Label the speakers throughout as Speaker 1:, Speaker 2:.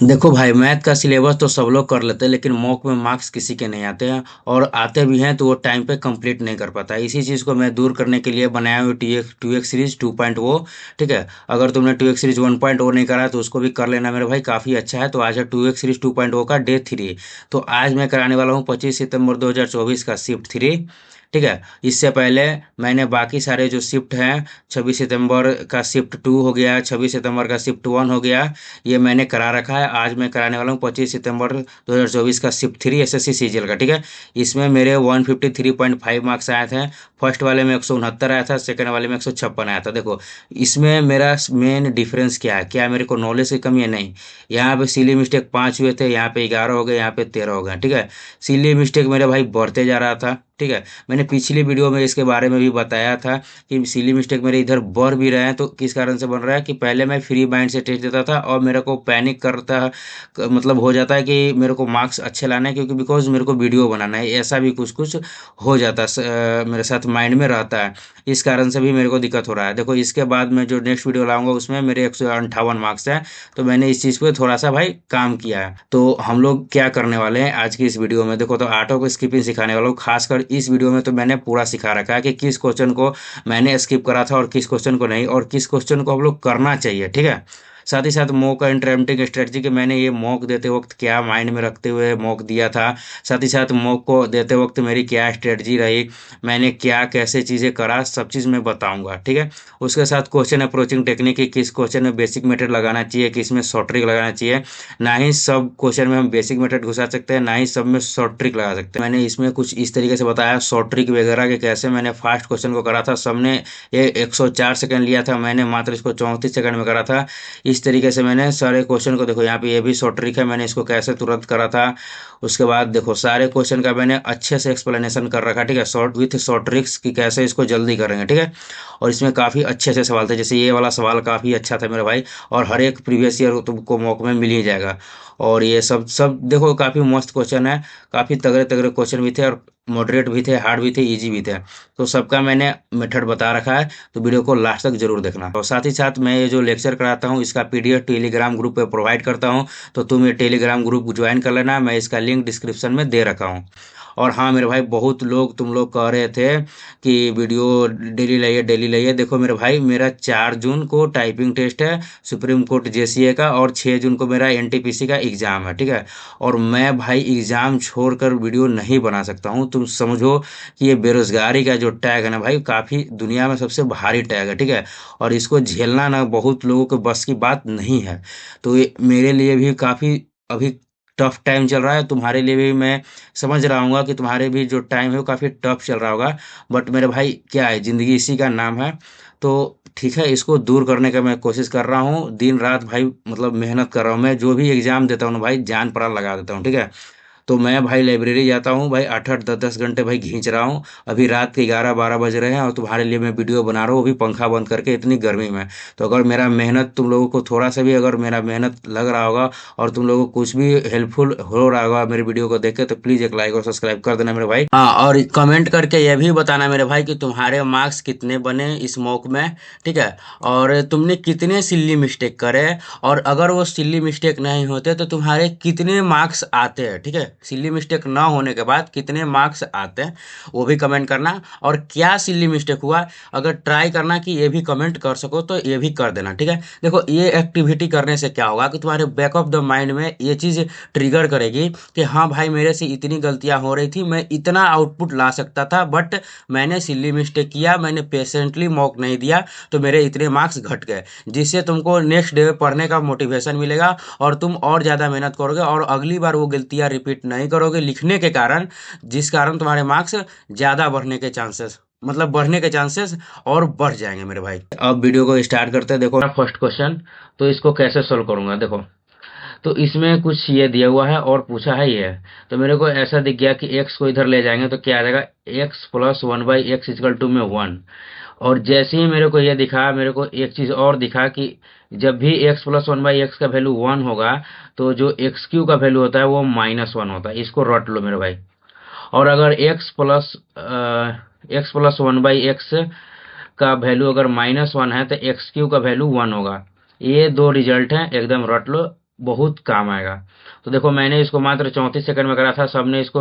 Speaker 1: देखो भाई, मैथ का सिलेबस तो सब लोग कर लेते हैं, लेकिन मॉक में मार्क्स किसी के नहीं आते हैं, और आते भी हैं तो वो टाइम पे कंप्लीट नहीं कर पाता। इसी चीज़ को मैं दूर करने के लिए बनाया हूँ टू एक्स सीरीज 2.0। ठीक है। अगर तुमने 2x सीरीज 1.0 नहीं करा है तो उसको भी कर लेना मेरे भाई, काफ़ी अच्छा है। तो आज है 2x सीरीज 2.0 का डे 3। तो आज मैं कराने वाला हूँ 25 सितंबर 2024 का शिफ्ट 3। ठीक है। इससे पहले मैंने बाकी सारे जो शिफ्ट हैं, 26 सितंबर का शिफ्ट 2 हो गया, 26 सितंबर का शिफ्ट 1 हो गया, ये मैंने करा रखा है। आज मैं कराने वाला हूँ 25 सितंबर 2024 का शिफ्ट 3 एसएससी सीजीएल का। ठीक है। इसमें मेरे 153.5 मार्क्स आए थे। फर्स्ट वाले में 169 आया था, सेकंड वाले में 156 आया था। देखो, इसमें मेरा मेन डिफरेंस क्या है, क्या मेरे को नॉलेज की कमी है? नहीं। यहाँ पे सिली मिस्टेक 5 हुए थे, यहाँ पे 11 हो गए, यहाँ पे 13 हो गए। ठीक है। सिली मिस्टेक मेरे भाई बढ़ते जा रहा था। ठीक है। मैंने पिछली वीडियो में इसके बारे में भी बताया था कि सिली मिस्टेक मेरे इधर बढ़ भी रहे हैं। तो किस कारण से बन रहा है कि पहले मैं फ्री माइंड से टेस्ट देता था और मेरे को पैनिक करता मतलब हो जाता है कि मेरे को मार्क्स अच्छे लाने हैं, क्योंकि बिकॉज मेरे को वीडियो बनाना है, ऐसा भी कुछ कुछ हो जाता है, मेरे साथ माइंड में रहता है। इस कारण से भी मेरे को दिक्कत हो रहा है। देखो, इसके बाद मैं जो नेक्स्ट वीडियो लाऊंगा उसमें मेरे 158 मार्क्स हैं। तो मैंने इस चीज़ पे थोड़ा सा भाई काम किया है। तो हम लोग क्या करने वाले हैं आज की इस वीडियो में, देखो, तो ऑटो को स्किपिंग सिखाने वाला हूँ। खासकर इस वीडियो में तो मैंने पूरा सिखा रखा है कि किस क्वेश्चन को मैंने स्किप करा था और किस क्वेश्चन को नहीं, और किस क्वेश्चन को हम लोग करना चाहिए। ठीक है। साथ ही साथ मॉक इंटरप्रेटिंग स्ट्रेटजी के मैंने ये मॉक देते वक्त क्या माइंड में रखते हुए मॉक दिया था। साथ ही साथ मॉक को देते वक्त मेरी क्या स्ट्रेटजी रही, मैंने क्या कैसे चीज़ें करा, सब चीज़ मैं बताऊंगा। ठीक है। उसके साथ क्वेश्चन अप्रोचिंग टेक्निक की, किस क्वेश्चन में बेसिक मेथड लगाना चाहिए, किस में शॉर्ट ट्रिक लगाना चाहिए। ना ही सब क्वेश्चन में हम बेसिक मेथड घुसा सकते हैं, ना ही सब में शॉर्ट ट्रिक लगा सकते हैं। मैंने इसमें कुछ इस तरीके से बताया शॉर्ट ट्रिक वगैरह के, कैसे मैंने फास्ट क्वेश्चन को करा था। सबने ये 104 सेकंड लिया था, मैंने मात्र इसको 34 सेकंड में करा था। इस तरीके से मैंने सारे क्वेश्चन को, देखो यहाँ पे ये भी शॉर्ट ट्रिक है, मैंने इसको कैसे तुरंत करा था। उसके बाद देखो, सारे क्वेश्चन का मैंने अच्छे से एक्सप्लेनेशन कर रखा। ठीक है। शॉर्ट विथ शॉर्ट ट्रिक्स कि कैसे इसको जल्दी करेंगे। ठीक है। और इसमें काफ़ी अच्छे अच्छे सवाल थे, जैसे ये वाला सवाल काफ़ी अच्छा था मेरे भाई। और हर एक प्रीवियस ईयर तुमको मौके में मिल ही जाएगा। और ये सब सब देखो, काफ़ी मस्त क्वेश्चन है। काफ़ी तगड़े तगड़े क्वेश्चन भी थे, और मॉडरेट भी थे, हार्ड भी थे, इजी भी थे। तो सबका मैंने मेथड बता रखा है। तो वीडियो को लास्ट तक जरूर देखना। और साथ ही साथ मैं ये जो लेक्चर कराता हूँ इसका पीडीएफ टेलीग्राम ग्रुप पे प्रोवाइड करता हूँ। तो तुम ये टेलीग्राम ग्रुप ज्वाइन कर लेना, मैं इसका लिंक डिस्क्रिप्शन में दे रखा हूँ। और हाँ मेरे भाई, बहुत लोग तुम लोग कह रहे थे कि वीडियो डेली लाइए डेली लाइए। देखो मेरे भाई, मेरा 4 जून को टाइपिंग टेस्ट है सुप्रीम कोर्ट जेसीए का, और 6 जून को मेरा एनटीपीसी का एग्जाम है। ठीक है। और मैं भाई एग्जाम छोड़कर वीडियो नहीं बना सकता हूँ। तुम समझो कि ये बेरोजगारी का जो टैग है ना भाई, काफ़ी दुनिया में सबसे भारी टैग है। ठीक है। और इसको झेलना ना बहुत लोगों के बस की बात नहीं है। तो ये मेरे लिए भी काफ़ी अभी टफ टाइम चल रहा है, तुम्हारे लिए भी मैं समझ रहा हूँ कि तुम्हारे भी जो टाइम है वो काफ़ी टफ चल रहा होगा। बट मेरे भाई, क्या है, ज़िंदगी इसी का नाम है। तो ठीक है, इसको दूर करने का मैं कोशिश कर रहा हूँ, दिन रात भाई, मतलब मेहनत कर रहा हूँ। मैं जो भी एग्ज़ाम देता हूँ ना भाई, जान प्राण लगा देता हूँ। ठीक है। तो मैं भाई लाइब्रेरी जाता हूँ भाई, 8-8 10-10 घंटे भाई खींच रहा हूँ। अभी रात के 11-12 बज रहे हैं और तुम्हारे लिए मैं वीडियो बना रहा हूँ, वो भी पंखा बंद करके, इतनी गर्मी में। तो अगर मेरा मेहनत तुम लोगों को थोड़ा सा भी, अगर मेरा मेहनत लग रहा होगा और तुम लोगों को कुछ भी हेल्पफुल हो रहा होगा मेरे वीडियो को देख के, तो प्लीज़ एक लाइक और सब्सक्राइब कर देना मेरे भाई। हाँ, और कमेंट करके ये भी बताना मेरे भाई कि तुम्हारे मार्क्स कितने बने इस मॉक में। ठीक है। और तुमने कितने सिल्ली मिस्टेक करे, और अगर वो सिल्ली मिस्टेक नहीं होते तो तुम्हारे कितने मार्क्स आते हैं। ठीक है। सिल्ली मिस्टेक ना होने के बाद कितने मार्क्स आते हैं, वो भी कमेंट करना। और क्या सिल्ली मिस्टेक हुआ, अगर ट्राई करना कि ये भी कमेंट कर सको तो ये भी कर देना। ठीक है। देखो, ये एक्टिविटी करने से क्या होगा कि तुम्हारे बैक ऑफ द माइंड में ये चीज़ ट्रिगर करेगी कि हाँ भाई, मेरे से इतनी गलतियां हो रही थी, मैं इतना आउटपुट ला सकता था, बट मैंने सिल्ली मिस्टेक किया, मैंने पेशेंटली मॉक नहीं दिया, तो मेरे इतने मार्क्स घट गए। जिससे तुमको नेक्स्ट डे पढ़ने का मोटिवेशन मिलेगा, और तुम और ज़्यादा मेहनत करोगे, और अगली बार वो गलतियाँ रिपीट नहीं करोगे लिखने के कारण, जिस कारण तुम्हारे मार्क्स ज़्यादा बढ़ने के चांसेस, मतलब बढ़ने के चांसेस और बढ़ जाएंगे मेरे भाई। अब वीडियो को स्टार्ट करते हैं। देखो, फर्स्ट क्वेश्चन, तो इसको कैसे सोल्व करूंगा, देखो। तो इसमें कुछ ये दिया हुआ है और पूछा है ये। तो मेरे को ऐसा दिख गया कि एक्स को इधर ले जाएंगे तो क्या आ जाएगा, x+1/x=1। और जैसे ही मेरे को ये दिखा, मेरे को एक चीज़ और दिखा कि जब भी x+1/x का वैल्यू 1 होगा, तो जो x³ का वैल्यू होता है वो -1 होता है। इसको रट लो मेरे भाई। और अगर x+1/x का वैल्यू अगर -1 है तो x³ का वैल्यू 1 होगा। ये दो रिजल्ट हैं, एकदम रट लो। बहुत काम आएगा। तो देखो मैंने इसको मात्र 34 सेकंड में करा था, सबने इसको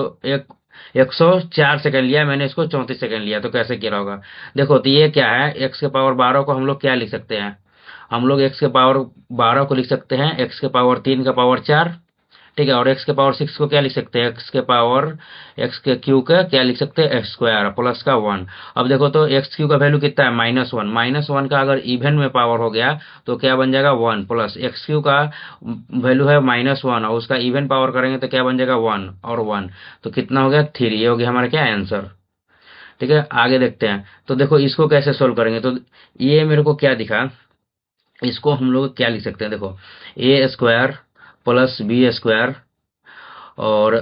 Speaker 1: 104 सेकंड लिया, मैंने इसको 34 सेकंड लिया। तो कैसे किया होगा? देखो तो ये क्या है, एक्स के पावर 12 को हम लोग क्या लिख सकते हैं, हम लोग एक्स के पावर 12 को लिख सकते हैं एक्स के पावर 3 का पावर 4, ठीक है। और एक्स के पावर 6 को क्या लिख सकते हैं, एक्स के पावर एक्स के क्यू का क्या लिख सकते हैं, एक्स स्क्वायर प्लस का 1। अब देखो तो एक्स क्यू का वैल्यू कितना है, -1, -1 का अगर इवन में पावर हो गया तो क्या बन जाएगा 1, प्लस एक्स क्यू का वैल्यू है -1 और उसका इवन पावर करेंगे तो क्या बन जाएगा 1 और 1, तो कितना हो गया 3। ये हो गया हमारा क्या आंसर, ठीक है। आगे देखते हैं। तो देखो इसको कैसे सोल्व करेंगे, तो ये मेरे को क्या दिखा, इसको हम लोग क्या लिख सकते हैं, देखो ए स्क्वायर प्लस बी स्क्वायर और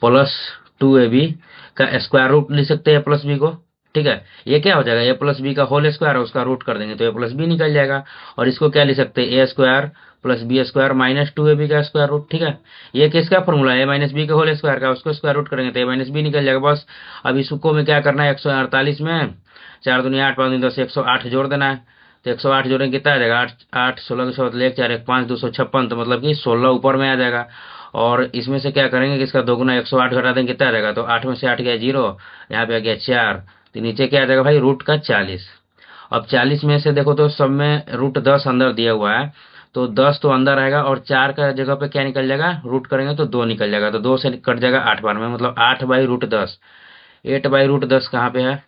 Speaker 1: प्लस 2ab का स्क्वायर रूट लिख सकते हैं प्लस बी को, ठीक है। ये क्या हो जाएगा, ए प्लस बी का होल स्क्वायर है, उसका रूट कर देंगे तो ए प्लस बी निकल जाएगा। और इसको क्या लिख सकते हैं, A square plus B square minus 2ab का स्क्वायर रूट, ठीक है। ये किसका फॉर्मूला है, ए माइनस बी के होल स्क्वायर का, उसको स्क्वायर रूट करेंगे तो ए माइनस बी निकल जाएगा बस। अब इसको में क्या करना है, 148 में 4 दूनी 8 5 दूनी 10 108 जोड़ देना है। तो 108 जोड़ेंगे कितना आ जाएगा, 8 8 16 के 100 1 4 1 5 256, तो मतलब कि 16 ऊपर में आ जाएगा। और इसमें से क्या करेंगे कि इसका दोगुना 108 घटा देंगे कितना आ जाएगा, तो 8 में से 8 गया 0, यहाँ पे आ गया 4, तो नीचे क्या आ जाएगा भाई रूट का 40। अब 40 में से देखो तो सब में रूट 10 अंदर दिया हुआ है, तो 10 तो अंदर आएगा और 4 का जगह पे क्या निकल जाएगा, रूट करेंगे तो 2 निकल जाएगा, तो 2 से कट जाएगा 8 बार में, मतलब 8/√10। 8/√10 कहाँ पे है,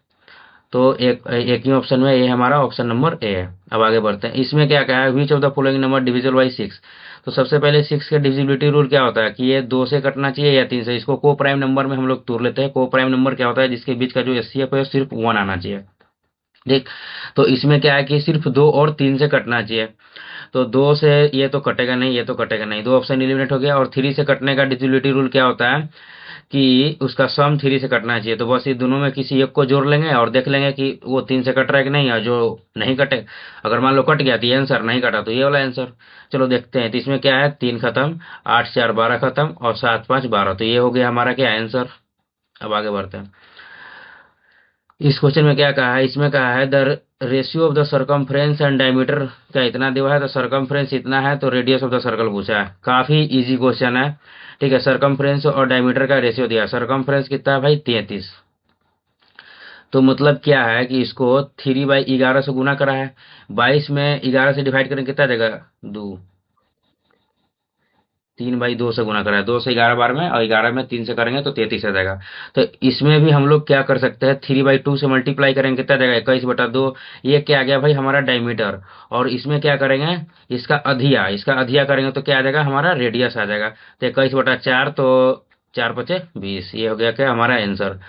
Speaker 1: तो एक ही ऑप्शन में, ये हमारा ऑप्शन नंबर ए है। अब आगे बढ़ते हैं। इसमें क्या कहा है, विच of the following number divisible by 6। तो सबसे पहले 6 के डिविजिबिलिटी रूल क्या होता है कि ये 2 से कटना चाहिए या 3 से। इसको को प्राइम नंबर में हम लोग तोड़ लेते हैं। को प्राइम नंबर क्या होता है, जिसके बीच का जो एचसीएफ है सिर्फ 1 आना चाहिए, ठीक। तो इसमें क्या है कि सिर्फ 2 और 3 से कटना चाहिए। तो 2 से ये तो कटेगा नहीं, ये तो कटेगा नहीं, 2 ऑप्शन एलिमिनेट हो गया। और 3 से कटने का डिविजिबिलिटी रूल क्या होता है कि उसका सम 3 से कटना चाहिए। तो बस ये दोनों में किसी एक को जोड़ लेंगे और देख लेंगे कि वो 3 से कट रहा है कि नहीं, और जो नहीं कटे, अगर मान लो कट गया तो ये आंसर, नहीं कटा तो ये वाला आंसर। चलो देखते हैं। तो इसमें क्या है, 3 खत्म, 8 4 12 खत्म और 7 5 12, तो ये हो गया हमारा क्या आंसर। अब आगे बढ़ते हैं। इस क्वेश्चन में क्या कहा है, इसमें कहा है the ratio of the circumference and diameter का इतना दिया है, तो सर्कमफ्रेंस इतना है, तो रेडियस ऑफ द सर्कल पूछा है। काफी इजी क्वेश्चन है, ठीक है। सर्कमफ्रेंस और डायमीटर का रेशियो दिया, सर्कमफ्रेंस कितना है भाई 33, तो मतलब क्या है कि इसको 3/11 से गुना करा है, 22 में 11 से डिवाइड करें कितना देगा, 2, 3/2 से गुना करा है, 2 से 11 बार में, और 11 में 3 से करेंगे तो 33 आ जाएगा। तो इसमें भी हम लोग क्या कर सकते हैं, 3/2 से मल्टीप्लाई करेंगे कितना देगा, 21/2। ये क्या आ गया भाई हमारा डायमीटर। और इसमें क्या करेंगे, इसका अधिया करेंगे तो क्या आ जाएगा, हमारा रेडियस आ जाएगा। तो 21/4, तो 4×5 = 20, ये हो गया क्या हमारा आंसर।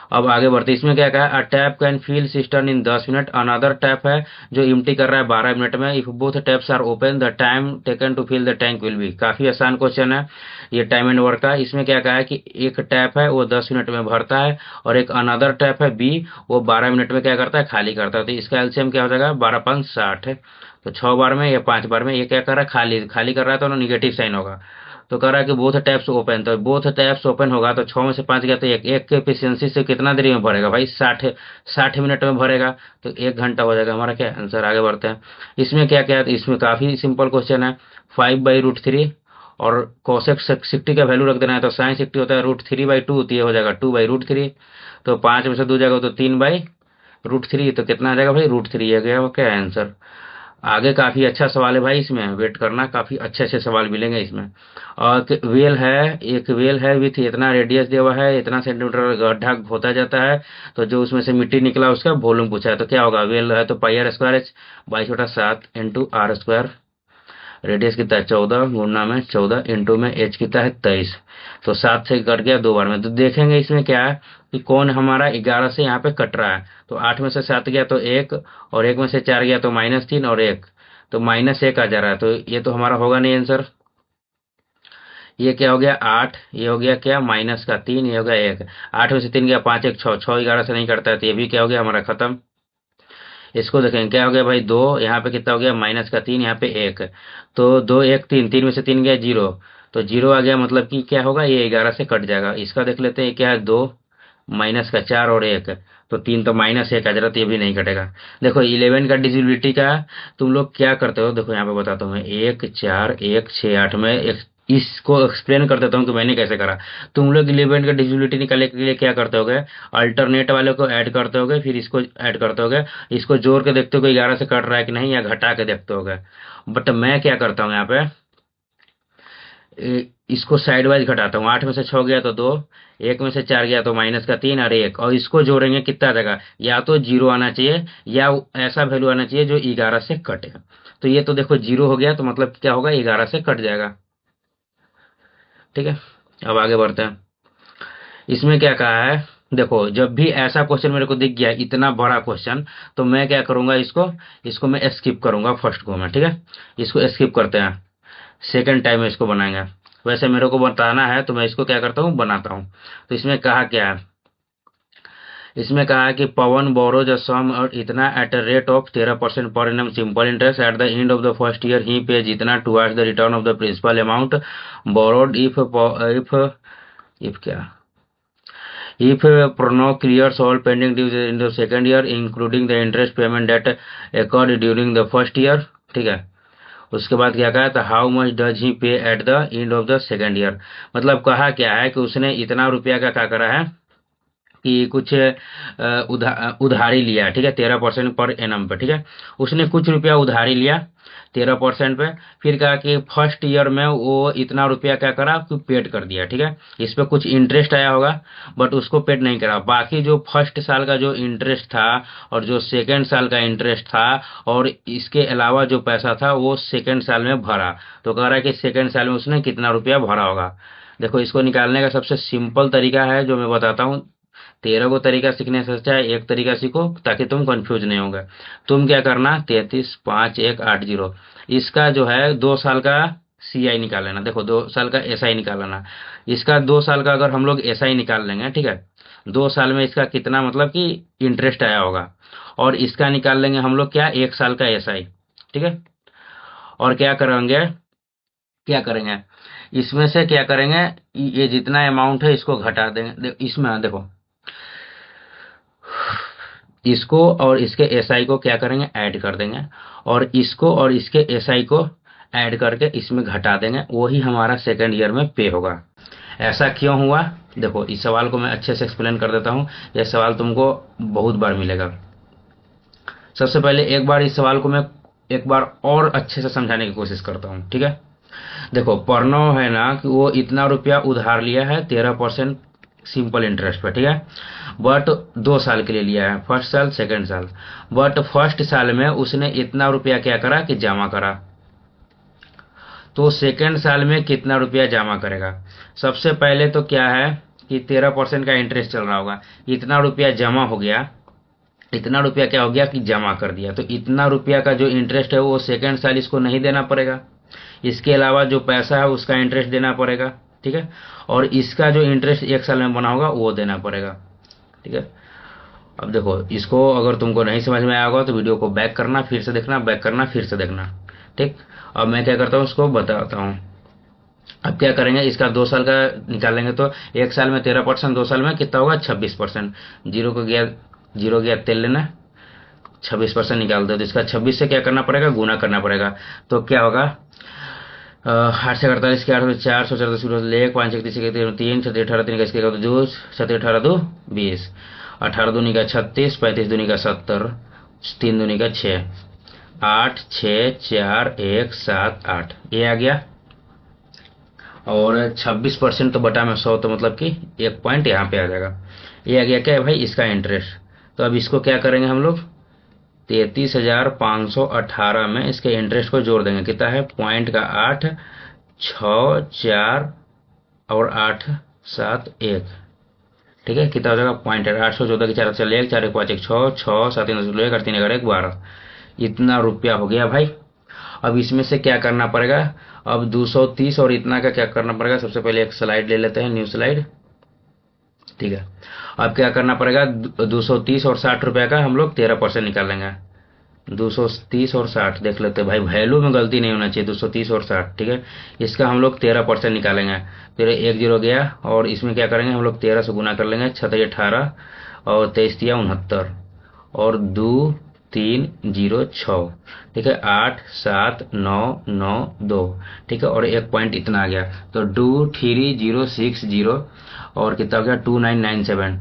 Speaker 1: अब आगे बढ़ते, इसमें क्या कहा, a tap can fill cistern in 10 minute, another tap है जो इम्प्टी कर रहा है 12 मिनट में। If both taps are open the time taken to fill the tank will be. काफी आसान क्वेश्चन है ये टाइम एंड वर्क का। इसमें क्या कहा है कि एक टैप है वो 10 मिनट में भरता है, और एक अनदर टैप है बी, वो 12 मिनट में क्या करता है, खाली करता है। तो इसका एलसीएम क्या हो जाएगा, 12×5 = 60 है। तो 6 बार में या 5 बार में ये क्या कर रहा है, खाली खाली कर रहा है, तो ना निगेटिव साइन होगा। तो कह रहा है कि बोथ टैप्स ओपन, तो बोथ टैप्स ओपन होगा तो 6 में से 5 गया तो एक के एफिशिएंसी से कितना देरी में भरेगा भाई, 60 मिनट में भरेगा, तो 1 घंटा हो जाएगा हमारा क्या आंसर। आगे बढ़ते हैं। इसमें क्या क्या है, तो इसमें काफी सिंपल क्वेश्चन है, 5/√3 और कोसेक 60 का वैल्यू रख देना है, तो साइन 60 होता है √3/2, तो ये हो जाएगा 2/√3। तो 5 में से 2 जाएगा तो 3/√3, तो कितना आ जाएगा भाई √3, ये गया क्या आंसर। आगे काफी अच्छा सवाल है भाई, इसमें वेट करना, काफी अच्छे अच्छे सवाल मिलेंगे इसमें। और एक वेल है विथ इतना रेडियस दिया हुआ है, इतना सेंटीमीटर गड्ढा होता जाता है, तो जो उसमें से मिट्टी निकला उसका वॉल्यूम पूछा है, तो क्या होगा, वेल है तो πr² 22/7 × r², रेडियस कितना है 14, गुणा में 14, इंटू में एच कितना है 23, तो 7 से कट गया 2 बार में। तो देखेंगे इसमें क्या है कि कौन हमारा 11 से यहाँ पे कट रहा है, तो 8 में से 7 गया तो 1, और 1 में से 4 गया तो -3 और 1, तो -1 आ जा रहा है, तो ये तो हमारा होगा नहीं आंसर। ये क्या हो गया 8, ये हो गया क्या -3, ये हो गया 1, 8 में से 3 गया 5 1 6, 6 11 से नहीं कटता है, तो ये भी क्या हो गया हमारा खत्म। इसको देखें क्या हो गया भाई 2, यहाँ पे कितना हो गया -3, यहाँ पे 1, तो 2 1 3, 3 में से 3 गया 0, तो 0 आ गया, मतलब कि क्या होगा ये 11 से कट जाएगा। इसका देख लेते हैं क्या है 2, माइनस का 4 और 1, तो 3 तो माइनस 1 आ जा रहा, तो ये भी नहीं कटेगा। देखो 11 का डिविजिबिलिटी का तुम लोग क्या करते हो, देखो यहाँ पे बताता हूँ मैं, 1 4 1 6 8 में इसको एक्सप्लेन कर देता हूँ कि मैंने कैसे करा। तुम लोग 11 का डिविजिबिलिटी निकालने के लिए क्या करते होगे, अल्टरनेट वाले को ऐड करते होगे, फिर इसको ऐड करते होगे, इसको जोड़ के देखते हो 11 से कट रहा है कि नहीं, या घटा के देखते होगे। बट मैं क्या करता हूँ यहाँ पे, इसको साइड वाइज घटाता हूँ। 8 में से 6 गया तो 2, 1 में से 4 गया तो माइनस का 3 और 1, और इसको जोड़ेंगे कितना आ जाएगा, या तो 0 आना चाहिए या ऐसा वैल्यू आना चाहिए जो 11 से कटे। तो ये तो देखो 0 हो गया, तो मतलब क्या होगा, 11 से कट जाएगा। ठीक है, अब आगे बढ़ते हैं। इसमें क्या कहा है, देखो जब भी ऐसा क्वेश्चन मेरे को दिख गया, इतना बड़ा क्वेश्चन, तो मैं क्या करूंगा, इसको इसको मैं स्किप करूंगा फर्स्ट को में। ठीक है, इसको स्किप करते हैं, सेकंड टाइम में इसको बनाएंगे। वैसे मेरे को बताना है तो मैं इसको क्या करता हूँ, बनाता हूँ। तो इसमें कहा क्या है, इसमें कहा है कि पवन बोरोज अ सम और इतना at a rate of 13% per annum simple interest at the end of the first year he pays इतना towards the return of the principal amount borrowed if क्या, if Prono clears all pending dues in the second year including the interest payment that occurred during the first year। ठीक है, उसके बाद क्या कहा था, how much does he पे eight the end of the second year. मतलब कहा क्या है कि उसने इतना रुपया का क्या करा है कि कुछ उधारी लिया। ठीक है, 13% पर एनम पे। ठीक है, उसने कुछ रुपया उधारी लिया 13% पे, फिर कहा कि फर्स्ट ईयर में वो इतना रुपया क्या करा कि पेड कर दिया। ठीक है, इस पे कुछ इंटरेस्ट आया होगा, बट उसको पेड नहीं करा। बाकी जो फर्स्ट साल का जो इंटरेस्ट था और जो सेकेंड साल का इंटरेस्ट था और इसके अलावा जो पैसा था वो सेकेंड साल में भरा। तो कह रहा है कि सेकेंड साल में उसने कितना रुपया भरा होगा। देखो इसको निकालने का सबसे सिंपल तरीका है जो मैं बताता हूँ। 13 को तरीका सीखने से अच्छा है एक तरीका सीखो ताकि तुम कंफ्यूज नहीं होगे। तुम क्या करना, 33,5,1,8,0, इसका जो है 2 साल का CI निकाल लेना। देखो 2 साल का SI निकाल लेना। इसका 2 साल का अगर हम लोग SI निकाल लेंगे, ठीक है, 2 साल में इसका कितना मतलब कि इंटरेस्ट आया होगा, और इसका निकाल लेंगे हम लोग क्या, 1 साल का SI। ठीक है, और क्या करेंगे, इसमें से क्या करेंगे, ये जितना अमाउंट है इसको घटा देंगे। इसमें देखो इसको और इसके SI को क्या करेंगे, ऐड कर देंगे, और इसको और इसके SI को ऐड करके इसमें घटा देंगे, वही हमारा सेकेंड ईयर में पे होगा। ऐसा क्यों हुआ, देखो इस सवाल को मैं अच्छे से एक्सप्लेन कर देता हूँ। यह सवाल तुमको बहुत बार मिलेगा। सबसे पहले एक बार इस सवाल को मैं एक बार और अच्छे से समझाने की कोशिश करता हूँ। ठीक है, देखो प्रणव है ना कि वो इतना रुपया उधार लिया है 13% सिंपल इंटरेस्ट पे। ठीक है, बट 2 साल के लिए लिया है, फर्स्ट साल सेकंड साल। बट फर्स्ट साल में उसने इतना रुपया क्या करा कि जमा करा, तो सेकंड साल में कितना रुपया जमा करेगा। सबसे पहले तो क्या है कि 13% का इंटरेस्ट चल रहा होगा, इतना रुपया जमा हो गया, इतना रुपया क्या हो गया कि जमा कर दिया, तो इतना रुपया का जो इंटरेस्ट है वो सेकंड साल इसको नहीं देना पड़ेगा। इसके अलावा जो पैसा है उसका इंटरेस्ट देना पड़ेगा। ठीक है, और इसका जो इंटरेस्ट 1 साल में बना होगा वो देना पड़ेगा। ठीक है, अब देखो इसको अगर तुमको नहीं समझ में आया होगा तो वीडियो को बैक करना, फिर से देखना, बैक करना, फिर से देखना। ठीक, अब मैं क्या करता हूँ उसको बताता हूँ। अब क्या करेंगे, इसका 2 साल का निकालेंगे तो 1 साल में 13%, 2 साल में कितना होगा 26%। जीरो को गया, जीरो गया तेल लेना, 26% निकाल दो, तो इसका 26 से क्या करना पड़ेगा, गुना करना पड़ेगा। तो क्या होगा, 8 से 48 के 8 में 4 सौ 14 एक 5 31 के 3 7 18 3 का इसके 2 7 18 2 20 18 दूनी का 36 35 दूनी का 70 3 दूनी का 6 8 6 4 1 7 8 ये आ गया। और 26% तो बटा में 100, तो मतलब कि 1 पॉइंट यहाँ पे आ जाएगा। ये आ गया क्या है भाई, इसका इंटरेस्ट। तो अब इसको क्या करेंगे हम लोग, 33,518 में इसके इंटरेस्ट को जोड़ देंगे, कितना है, पॉइंट का 8 6 4 और 8 7 1। ठीक है, कितना हो जाएगा, पॉइंट 814 की 4 चले 1 4 1 5 1 6 6 7 3 1 8 3 1 12। इतना रुपया हो गया भाई। अब इसमें से क्या करना पड़ेगा, अब 230 और इतना का क्या करना पड़ेगा। सबसे पहले एक स्लाइड ले लेते हैं, न्यू स्लाइड। ठीक है, अब क्या करना पड़ेगा, 230 और 60 रुपया का हम लोग 13% निकालेंगे। 230 और 60 देख लेते हैं भाई, वैल्यू में गलती नहीं होना चाहिए, 230 और 60, ठीक है। इसका हम लोग 13% निकालेंगे, फिर 1 0 गया, और इसमें क्या करेंगे हम लोग 13 से गुना कर लेंगे, 6 18 और 23 69, और 2 3 0 6, ठीक है, 8 7 9 9 2, ठीक है, और एक पॉइंट इतना आ गया, तो 23060, और कितना हो गया 2997,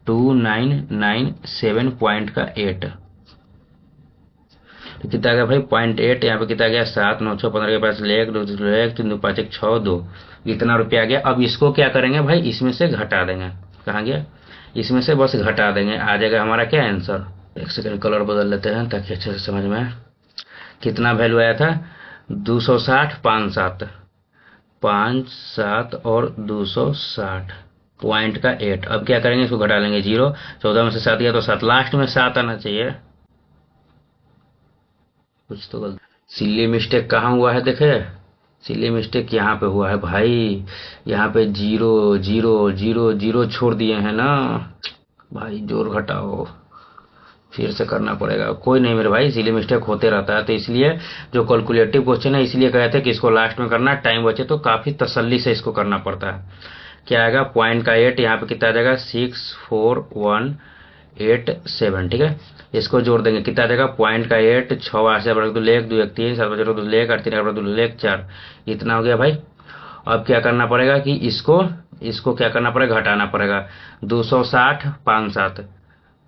Speaker 1: 2997 पॉइंट का 8, तो कितना आ गया भाई 0.8, यहाँ पे कितना गया 7 9 6 15 के पास लेख 2 लेख 3 2 5 1 6 2, इतना रुपया आ गया। अब इसको क्या करेंगे भाई, इसमें से घटा देंगे, कहाँ गया, इसमें से बस घटा देंगे, आ जाएगा हमारा क्या आंसर। एक सेकंड कलर बदल लेते हैं ताकि अच्छे से समझ में आए। कितना वैल्यू आया था 260 5 7 5 7 और 260 पॉइंट का 8। अब क्या करेंगे, इसको घटा लेंगे 0, 14 में से 7 गया तो 7, लास्ट में 7 आना चाहिए, कुछ तो गलती, सिली मिस्टेक कहाँ हुआ है देखे, सिली मिस्टेक यहाँ पे हुआ है भाई, यहाँ पे 0 0 0 0 छोड़ दिए हैं ना भाई, जोर घटाओ, फिर से करना पड़ेगा, कोई नहीं मेरे भाई, सिली मिस्टेक होते रहता है, तो इसलिए जो कैलकुलेटिव क्वेश्चन है इसलिए कहते हैं कि इसको लास्ट में करना, टाइम बचे तो काफी तसल्ली से इसको करना पड़ता है। क्या आएगा पॉइंट का 8, यहाँ पे कितना आ जाएगा 64187, ठीक है, इसको जोड़ देंगे, कितना आ जाएगा पॉइंट का 8, 6 8 से दो लेख 2 1 3 7 2 लेख 8 3 2 लेख 4, इतना हो गया भाई। अब क्या करना पड़ेगा कि इसको क्या करना पड़ेगा, घटाना पड़ेगा, 260 5 7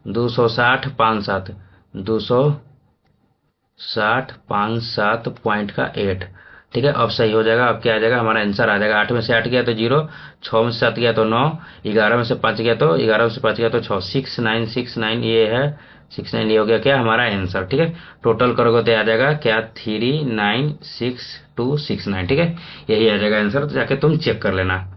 Speaker 1: 260 5 7 260 5 7 पॉइंट का 8, ठीक है, अब सही हो जाएगा। अब क्या आ जाएगा हमारा आंसर आ जाएगा, 8 में से 8 गया तो 0, 6 में से 7 गया तो 9, 11 में से 5 गया तो 11 में से 5 गया तो 6, 6969 ये है 69, ये हो गया क्या हमारा आंसर, ठीक है। टोटल करोगे तो आ जाएगा क्या 396269, ठीक है, यही आ जाएगा आंसर, तो जाके तुम चेक कर लेना।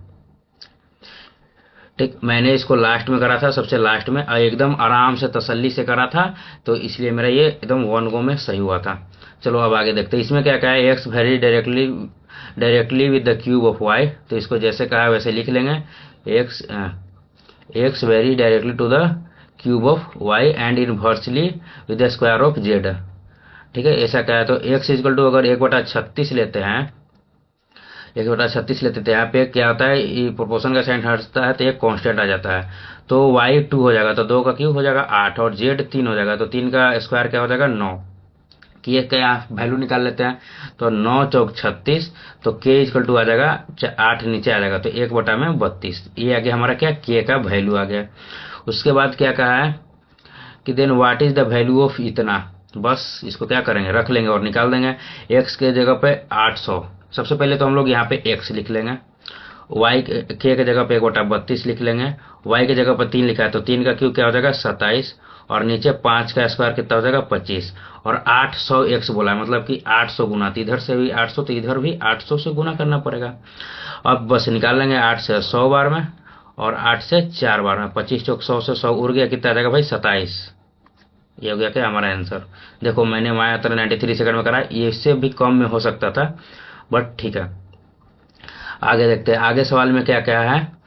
Speaker 1: ठीक, मैंने इसको लास्ट में करा था, सबसे लास्ट में, एकदम आराम से तसल्ली से करा था, तो इसलिए मेरा ये एकदम 1 गो में सही हुआ था। चलो अब आगे देखते हैं, इसमें क्या कहा है, x vary directly with the cube of y, तो इसको जैसे कहा है वैसे लिख लेंगे, x vary directly to the cube of y and inversely with the square of z, ठीक है, ऐसा कहा है। तो एक्स इजकल टू अगर 1/36 लेते हैं, 1/36 लेते थे, यहाँ पे क्या होता है, ये प्रोपोर्शन का साइन हटता है तो एक कांस्टेंट आ जाता है, तो y 2 हो जाएगा, तो 2 का क्यूब हो जाएगा 8, और z 3 हो जाएगा, तो 3 का स्क्वायर क्या हो जाएगा 9, कि ये क्या वैल्यू निकाल लेते हैं, तो 9 चौक 36, तो k इक्वल टू आ जाएगा 8 नीचे आ जाएगा, तो 1/32, ये आ गया हमारा क्या k का वैल्यू आ गया। उसके बाद क्या कहा है कि then what is the value of इतना, बस इसको क्या करेंगे रख लेंगे और निकाल देंगे, x के जगह पे 800, सबसे पहले तो हम लोग यहाँ पे x लिख लेंगे, y के जगह पे 1/32 लिख लेंगे, y के जगह पर 3 लिखा है तो 3 का क्यूब क्या हो जाएगा 27, और नीचे 5 का स्क्वायर कितना हो जाएगा 25, और 800 x बोला है, मतलब कि 800 गुना, तो इधर से भी 800 तो इधर भी 800 से गुना करना पड़ेगा। अब बस निकाल लेंगे 8 से 100 बार में, और 8 से 4 बार में, 25 चौक 100 से 100 उड़ गया, कितना आ जाएगा भाई 27, ये हो गया क्या हमारा आंसर। देखो मैंने मात्र 93 सेकंड में करा, ये इससे भी कम में हो सकता था, बट ठीक है। आगे देखते हैं, आगे सवाल में क्या क्या है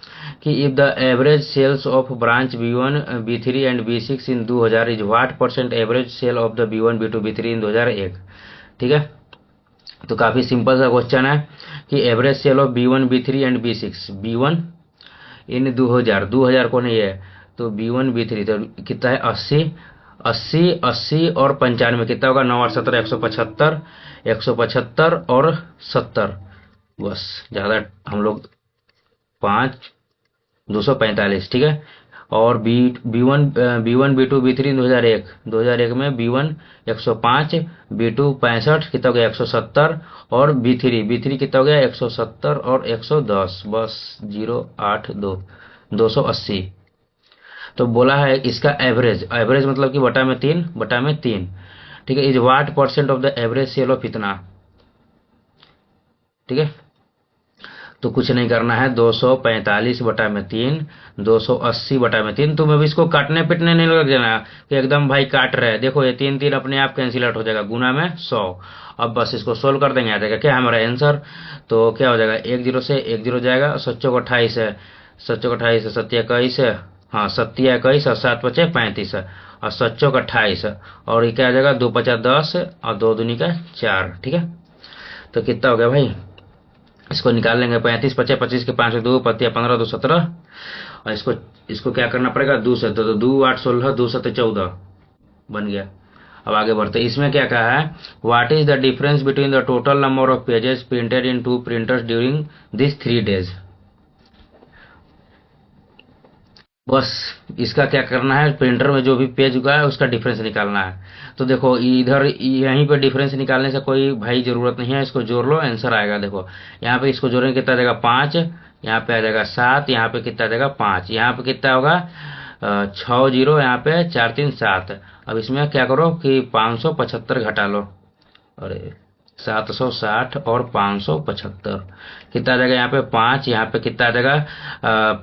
Speaker 1: कि if the average sales of branch B1 B3 and B6 in 2000 is what percent average sale of the B1 B2 B3 in 2001, ठीक है। तो काफी सिंपल सा क्वेश्चन है कि average sale of B1 B3 and B6, B1 in 2000 को नहीं है, तो B1 B3 तो कितना है 80 80 80 और 95, कितना होगा 9 और 17 175, 175 और 70, बस ज्यादा हम लोग 5 245, ठीक है। और B1 B2 B3 2001 में B1 105, B2 65, कितना हो गया 170, और B3 कितना हो गया 170 और 110, बस 082 280। तो बोला है इसका एवरेज मतलब कि बटा में 3, ठीक है, is what percent of the average sale of इतना, ठीक है। तो कुछ नहीं करना है, 245 बटा में 3, 280 बटा में 3, तुम अभी इसको काटने पिटने नहीं लग जाना कि एकदम भाई काट रहे हैं, देखो ये 3 3 अपने आप कैंसिल आउट हो जाएगा, गुना में 100। अब बस इसको सोल्व कर देंगे, आ जाएगा क्या हमारा आंसर, तो क्या हो जाएगा 1 0 से 1 0 जाएगा, 7 को 28 है, 7 को 28 है, 7 21 है, हाँ 7 21 और 7 5 35 है, और 7 चौक 28 और ये क्या आ जाएगा 2×5 = 10 और 2×2 = 4। ठीक है, तो कितना हो गया भाई, इसको निकाल लेंगे। 35×5 = 25 के 5 से 2 पतिया 15 2 17 और इसको इसको क्या करना पड़ेगा 2 से, तो 2 8 16 2 7 14 बन गया। अब आगे बढ़ते हैं। इसमें क्या कहा है, what is the difference between the total number of pages printed in 2 printers during this 3 days। बस इसका क्या करना है, प्रिंटर में जो भी पेज हुआ है उसका डिफरेंस निकालना है। तो देखो इधर यहीं पे डिफरेंस निकालने से कोई भाई जरूरत नहीं है, इसको जोड़ लो आंसर आएगा। देखो यहाँ पे इसको जोड़ेंगे कितना आ जाएगा 5, यहाँ पे आ जाएगा 7, यहाँ पे कितना आ जाएगा 5, यहाँ पे कितना होगा 6 0, यहाँ पे 4 3 7। अब इसमें क्या करो कि 575 घटा लो, अरे 760 और 575 कितना आ जाएगा, यहाँ पे 5, यहाँ पे कितना आ जाएगा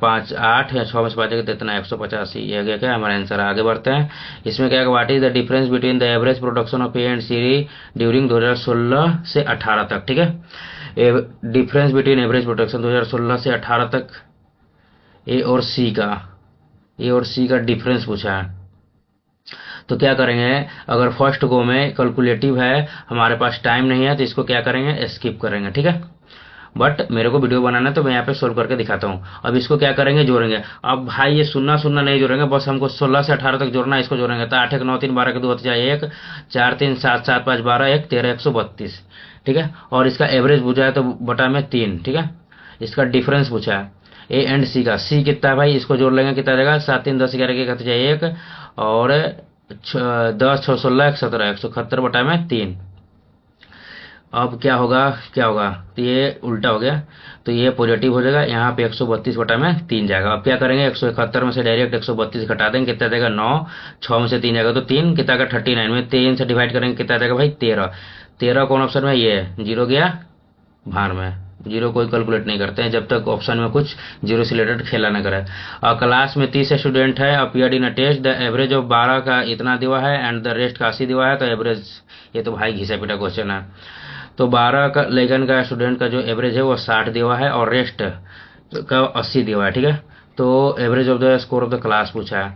Speaker 1: 5 8 या 6 में से 5 जाएगा कितना 185। ये गया क्या हमारा आंसर। आगे बढ़ते हैं। इसमें क्या है, what is the difference between the average production of A and C during 2016 से 18 तक। ठीक है, डिफरेंस बिटवीन एवरेज प्रोडक्शन 2016 से 18 तक ए और सी का डिफरेंस पूछा है। तो क्या करेंगे, अगर फर्स्ट गो में कैलकुलेटिव है, हमारे पास टाइम नहीं है, तो इसको क्या करेंगे स्किप करेंगे। ठीक है, बट मेरे को वीडियो बनाना है तो मैं यहाँ पे सोल्व करके दिखाता हूँ। अब इसको क्या करेंगे जोड़ेंगे। अब भाई ये 0 0 नहीं जोड़ेंगे, बस हमको 16 से 18 तक जोड़ना है। इसको जोड़ेंगे तो 8 1 9 3 12 के 2 जाए 1 4 3 7 7 5 12 1 13 132। ठीक है, और इसका एवरेज पूछा है तो बटा में 3। ठीक है, इसका डिफरेंस पूछा है ए एंड सी का। सी कितना है भाई, इसको जोड़ लेंगे कितना जाएगा 7 3 10 11 के जाए 1 और 10 6 16 17 171 बटा में 3। अब क्या होगा तो ये उल्टा हो गया, तो ये पॉजिटिव हो जाएगा, यहाँ पे 132 बटा में 3 जाएगा। अब क्या करेंगे 171 में से डायरेक्ट 132 घटा देंगे, कितना जाएगा 9, 6 में से 3 जाएगा तो 3, कितना का 39 में 3 से डिवाइड करेंगे कितना जाएगा भाई 13। 13 कौन ऑप्शन में, ये 0 गया भार में, 0 कोई कैलकुलेट नहीं करते हैं जब तक ऑप्शन में कुछ 0 से रिलेटेड खेला न करे। और क्लास में 30 स्टूडेंट है, appeared in a test, the average of 12 का इतना दिया है एंड द रेस्ट का 80 दिया है, तो एवरेज, ये तो भाई घिसा पिटा क्वेश्चन है। तो 12 का लेगन का स्टूडेंट का जो एवरेज है वो 60 दिया है और रेस्ट का 80 दिया है। ठीक है, तो average of the score of the class पूछा है,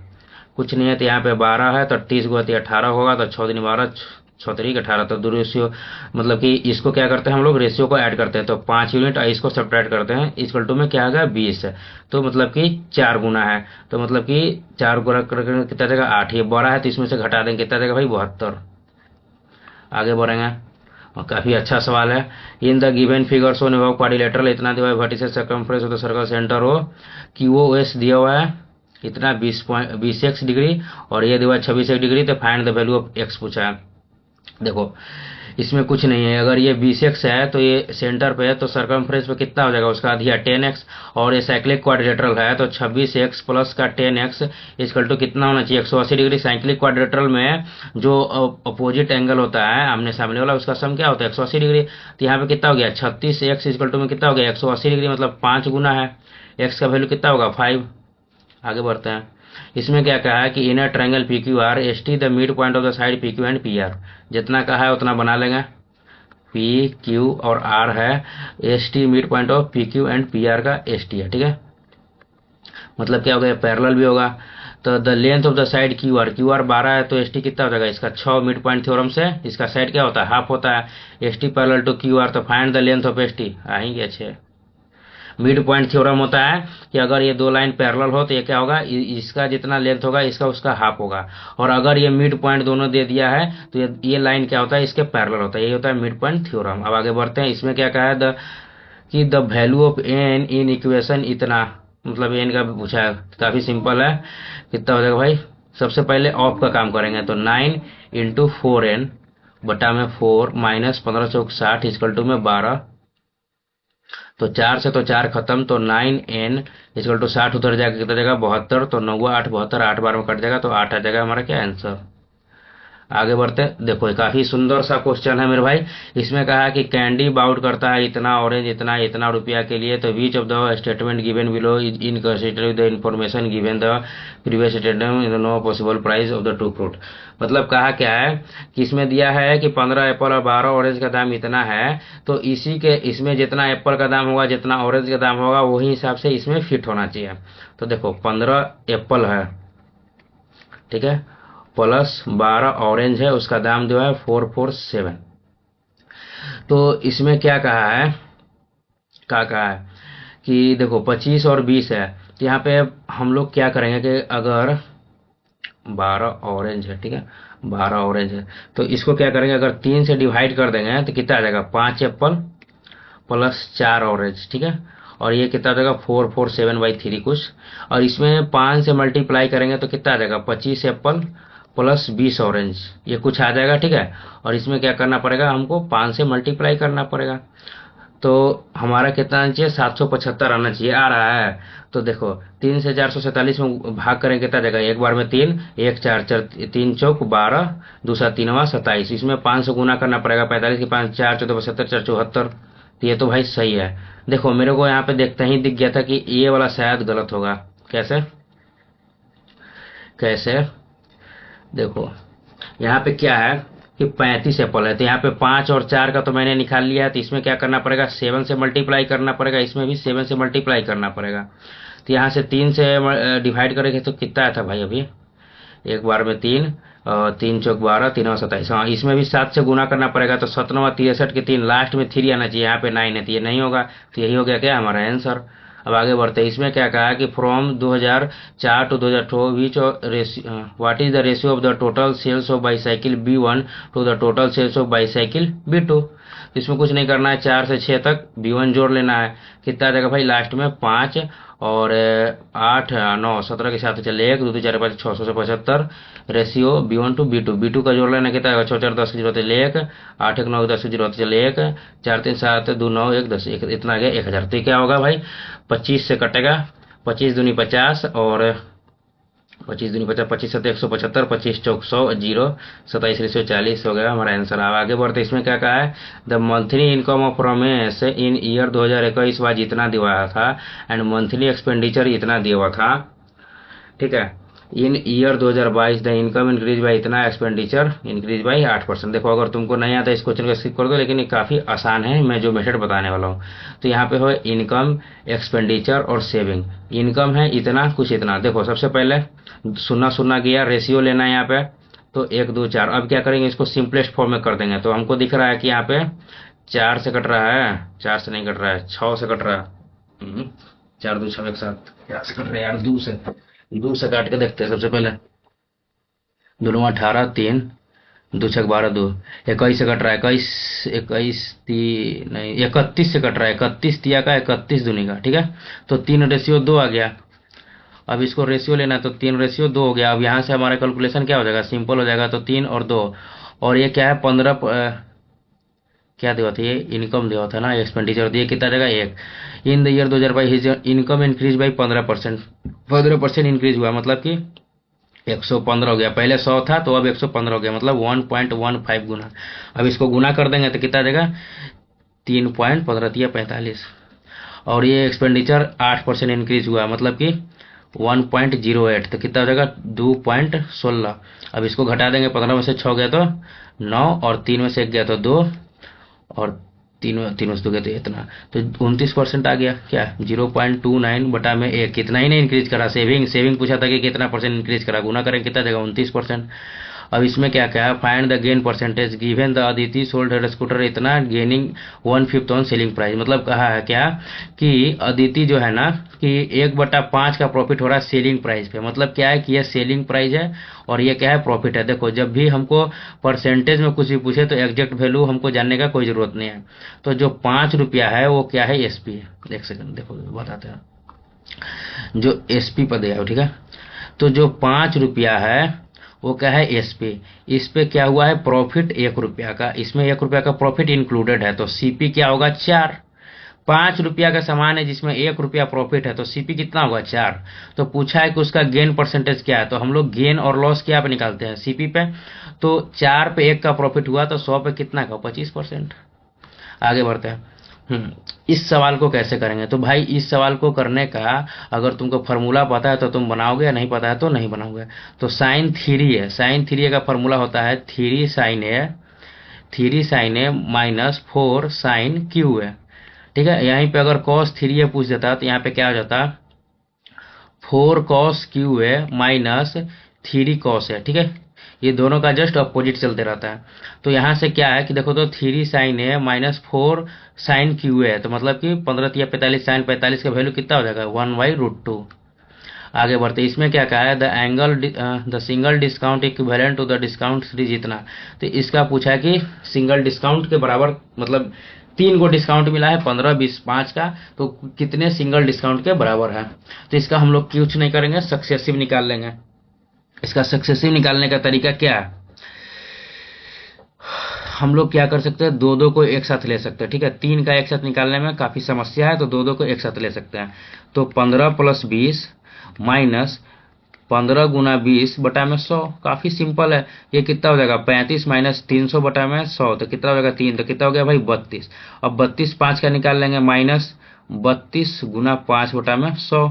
Speaker 1: कुछ नहीं है। तो यहाँ पे 12 है तो 30 गुणा 18 होगा, तो 6 दिन 12 6 3 18, तो दो रेशियो, मतलब कि इसको क्या करते हैं हम लोग रेशियो को ऐड करते हैं, तो 5 यूनिट और इसको सब्ट्रैक्ट करते हैं, इक्वल टू में क्या आएगा 20 है, तो मतलब कि 4 गुना है, तो मतलब कि 4 गुना करके कितना जाएगा 8। ये 12 है तो इसमें से घटा देंगे कितना जाएगा भाई 72। आगे बढ़ेंगे, और काफी अच्छा सवाल है। In the given figure shown above quadrilateral, इतना दिया है vertices circumference of the circle centre हो QoS दिया हुआ है इतना 20 डिग्री और ये दिया हुआ 26 डिग्री, तो find the value of x पूछा है। देखो इसमें कुछ नहीं है, अगर ये 20x है तो ये सेंटर पे है, तो सर्कमफ्रेंस पे कितना हो जाएगा उसका आधिया 10x, और ये साइक्लिक क्वाड्रिलेटरल है तो 26x प्लस का 10x इक्वल टू कितना होना चाहिए 180 डिग्री। साइक्लिक क्वाड्रिलेटरल में जो अपोजिट एंगल होता है आमने सामने वाला, उसका सम क्या होता है 180 डिग्री। तो यहाँ पे कितना हो गया 36x इक्वल टू में कितना हो गया 180 डिग्री, मतलब 5 गुना है, x का वैल्यू कितना होगा 5। आगे बढ़ते हैं। इसमें क्या कहा है कि inner triangle PQR ST the mid point of the side PQ and PR, जितना कहा है उतना बना लेंगे। PQ और R है, ST mid point of PQ and PR का ST है। ठीक है, मतलब क्या होगा पैरेलल भी होगा। तो the length of the side QR 12 है, तो ST कितना हो जाएगा इसका 6 मिड पॉइंट थ्योरम से इसका साइड क्या होता है हाफ होता है। ST पैरेलल टू QR, तो find the length of ST आएंगे अच्छे। मिड पॉइंट थ्योरम होता है कि अगर ये दो लाइन पैरेलल हो तो ये क्या होगा इसका जितना लेंथ होगा इसका उसका हाफ होगा, और अगर ये मिड पॉइंट दोनों दे दिया है तो ये लाइन क्या होता है इसके पैरेलल होता है, ये होता है मिड पॉइंट थ्योरम। अब आगे बढ़ते हैं। इसमें क्या कहा है कि the value of n in equation इतना, मतलब n का पूछा है, काफी सिंपल है। कितना हो जाएगा भाई, सबसे पहले ऑफ का काम करेंगे, तो 9 × 4n बटा में 4 माइनस 15 चौक 60 इक्वल टू में 12, तो 4 से तो 4 खत्म, तो 9n इक्वल टू 60 उधर जाएगा कितना जाएगा 72, तो 9 8 72 8 बार में कट जाएगा, तो 8 आ जाएगा हमारा क्या आंसर। आगे बढ़ते, देखो काफी सुंदर सा क्वेश्चन है मेरे भाई। इसमें कहा कि कैंडी बाउट करता है इतना ऑरेंज इतना रुपया के लिए, तो which of the statement given below is inconsistent the information given the previous statement in no possible price of the two fruit. मतलब कहा क्या है कि इसमें दिया है कि 15 एप्पल और 12 ऑरेंज का दाम इतना है, तो इसी के इसमें जितना एप्पल का दाम होगा जितना ऑरेंज का दाम होगा वही हिसाब से इसमें फिट होना चाहिए। तो देखो 15 एप्पल है, ठीक है, प्लस 12 ऑरेंज है, उसका दाम जो है 447। तो इसमें क्या कहा है, कि देखो 25 और 20 है, तो यहाँ पे हम लोग क्या करेंगे कि अगर 12 ऑरेंज है, ठीक है, 12 ऑरेंज है, तो इसको क्या करेंगे, अगर 3 से डिवाइड कर देंगे तो कितना आ जाएगा, 5 एप्पल प्लस 4 ऑरेंज, ठीक है, और ये कितना आ जाएगा 447/3 कुछ, और इसमें 5 से मल्टीप्लाई करेंगे तो कितना आ जाएगा 25 एप्पल प्लस 20 ऑरेंज, ये कुछ आ जाएगा, ठीक है। और इसमें क्या करना पड़ेगा, हमको 5 से मल्टीप्लाई करना पड़ेगा, तो हमारा कितना आना चाहिए, 775 आना चाहिए, आ रहा है। तो देखो 3 से 447 में भाग करें कितना जाएगा, एक बार में 3, 1 4 4 3 चौक 12, दूसरा 3वां 27, इसमें 5 से गुना करना पड़ेगा, 45 के 5 4 14 72 4 74, तो ये तो भाई सही है। देखो मेरे को यहाँ पे देखते ही दिख गया था कि ये वाला शायद गलत होगा, कैसे कैसे देखो यहाँ पे क्या है कि 35 एप्पल है, तो यहाँ पे 5 और 4 का तो मैंने निकाल लिया है, तो इसमें क्या करना पड़ेगा, 7 से मल्टीप्लाई करना पड़ेगा, इसमें भी 7 से मल्टीप्लाई करना पड़ेगा। तो यहाँ से 3 से डिवाइड करेंगे तो कितना आया था भाई, अभी एक बार में 3, 3 चौक 12, 3 27, हाँ इसमें भी 7 से गुना करना पड़ेगा, तो 17 63 के 3 लास्ट में 3 आना चाहिए, यहाँ पे 9 है, तो ये नहीं होगा, तो यही हो गया क्या हमारा आंसर। अब आगे बढ़ते हैं, इसमें क्या कहा कि from 2004 to 2012 which what is the ratio of the total sales of bicycle B1 to the total sales of bicycle B2। इसमें कुछ नहीं करना है, 4 से 6 तक B1 जोड़ लेना है, कितना आ जाएगा भाई लास्ट में 5 और 8 9 17 के साथ चले 1 2 2 4 5 675 रेशियो B1 टू B2 का जोड़ लेना कितना आएगा, 6 4 10 की जरूरत चले 1, 8 1 9 10 की जरूरत चले 1, 4 3 7 2 9 1 10 इतना आ गया 1000। तो क्या होगा भाई, 25 से कटेगा, 25 दूनी 50 और 25 दूनी 50, 25 7 175, 25 चौक 100 जीरो, 27 रेशियो 40 हो गया हमारा आंसर। अब आगे बढ़ते इसमें क्या कहा है, the monthly income of Ramesh in year 2021 was इतना दिया था एंड मंथली एक्सपेंडिचर इतना दिया हुआ था, ठीक है। In year 2022 the income increase by इतना, एक्सपेंडिचर इंक्रीज बाय 8%। देखो अगर तुमको नहीं आता इस क्वेश्चन को स्किप कर दो, लेकिन ये काफी आसान है, मैं जो मेथड बताने वाला हूँ। तो यहाँ पे हो इनकम, एक्सपेंडिचर और सेविंग। इनकम है इतना, कुछ इतना। देखो सबसे पहले 0 0 गया, रेशियो लेना है यहाँ पे, तो 1 2 4। अब क्या करेंगे, इसको सिंपलेस्ट फॉर्म में कर देंगे, तो हमको दिख रहा है कि यहाँ पे 4 से कट रहा है, 4 से नहीं कट रहा है, 6 से कट रहा है, 4 2 6 एक साथ, 4 से कट रहा है यार, 2 से काट के देखते हैं। सबसे पहले 2 18 3 2 6 12 2, 21 से कट रहा है, 21 नहीं 31 से कट रहा है, 31 तिया का 31 दूनी का, ठीक है। तो 3 रेशियो 2 आ गया। अब इसको रेशियो लेना है, तो 3 रेशियो 2 हो गया। अब यहाँ से हमारा कैलकुलेशन क्या हो जाएगा, सिंपल हो जाएगा। तो 3 और 2, और ये क्या है 15, क्या दिया था, ये इनकम दिया था ना, एक्सपेंडिचर दिए कितना देगा 1। In the year 2022 income increase by 15%, 15% increase हुआ, मतलब कि 115 हो गया। पहले 100 था तो अब 115 हो गया, मतलब 1.15 गुना। अब इसको गुना कर देंगे तो कितना देगा, 3.15 45। और ये एक्सपेंडिचर 8% इंक्रीज हुआ, मतलब कि 1.08, तो कितना हो जाएगा 2.16। अब इसको घटा देंगे, 15 में से 6 गया तो 9, और 3 में से 1 गया तो 2, और तीनों से 2 गया तो इतना, तो 29% आ गया। क्या 0.29 बटा में 1, कितना ही नहीं इंक्रीज करा। सेविंग पूछा था कि कितना परसेंट इंक्रीज करा, गुना करें कितना देगा 29%। अब इसमें क्या क्या है, find the gain percentage given the Aditi sold her scooter इतना गेनिंग 1/5 ऑन सेलिंग प्राइस। मतलब कहा है क्या कि अदिति जो है ना, कि 1/5 का प्रॉफिट हो रहा है सेलिंग प्राइस पे। मतलब क्या है कि यह सेलिंग प्राइस है और ये क्या है, प्रॉफिट है। देखो जब भी हमको परसेंटेज में कुछ भी पूछे तो एग्जैक्ट वैल्यू हमको जानने का कोई जरूरत नहीं है। तो जो 5 रुपया है वो क्या है, एसपी है। एक सेकंड देखो बताते हैं, जो एसपी पर दिया है, ठीक है। तो जो 5 रुपया है वो क्या है, एसपी। इस पे क्या हुआ है, प्रॉफिट 1 रुपया का, इसमें 1 रुपया का प्रॉफिट इंक्लूडेड है, तो सीपी क्या होगा 4। 5 रुपया का सामान है जिसमें 1 रुपया प्रॉफिट है, तो सीपी कितना होगा 4। तो पूछा है कि उसका गेन परसेंटेज क्या है, तो हम लोग गेन और लॉस क्या पे निकालते हैं, सीपी पे। तो 4 पे 1 का प्रॉफिट हुआ तो 100 पे कितना का 25%। आगे बढ़ते हैं। इस सवाल को कैसे करेंगे, तो भाई इस सवाल को करने का अगर तुमको फार्मूला पता है तो तुम बनाओगे, नहीं पता है तो नहीं बनाओगे। तो साइन थ्री है, साइन थ्री का फार्मूला होता है 3 साइन ए माइनस 4 साइन क्यू है, ठीक है। यहीं पे अगर कॉस थ्री ए पूछ देता तो यहाँ पे क्या हो जाता, 4 कॉस क्यू है माइनस 3 कॉस है, ठीक है। ये दोनों का जस्ट अपोजिट चलते रहता है। तो यहाँ से क्या है कि देखो तो 3 साइन ए माइनस 4 साइन क्यू है, तो मतलब कि 15 या 45 साइन 45 का वैल्यू कितना हो जाएगा 1/√2। आगे बढ़ते इसमें क्या कहा है, the single discount equivalent to the discount series इतना। तो इसका पूछा है कि सिंगल डिस्काउंट के बराबर, मतलब 3 को डिस्काउंट मिला है 15 20 5 का, तो कितने सिंगल डिस्काउंट के बराबर है। तो इसका हम लोग कुछ नहीं करेंगे, सक्सेसिव निकाल लेंगे। इसका सक्सेसिव निकालने का तरीका क्या है, हम लोग क्या कर सकते हैं, दो दो को एक साथ ले सकते हैं। ठीक है, 3 का एक साथ निकालने में काफी समस्या है, तो दो दो को एक साथ ले सकते हैं। तो 15 + 20 माइनस 15 × 20 बटा में 100, काफी सिंपल है। ये कितना हो जाएगा 35 माइनस 300 बटा में 100, तो कितना हो जाएगा 3, तो कितना हो गया भाई 32। अब 32 5 का निकाल लेंगे, माइनस 32 × 5 बटा में 100,